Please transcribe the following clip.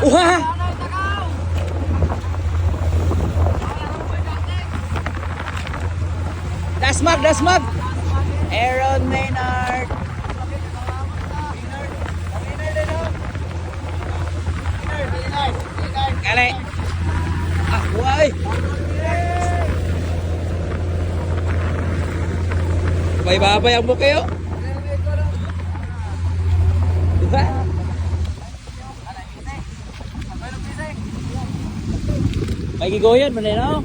Wah! Dasmag, Dasmag! Aaron Maynard! Kali! Ah, buhay! Babay-babay ang bukeo. Diba? May gigoyan, manay na.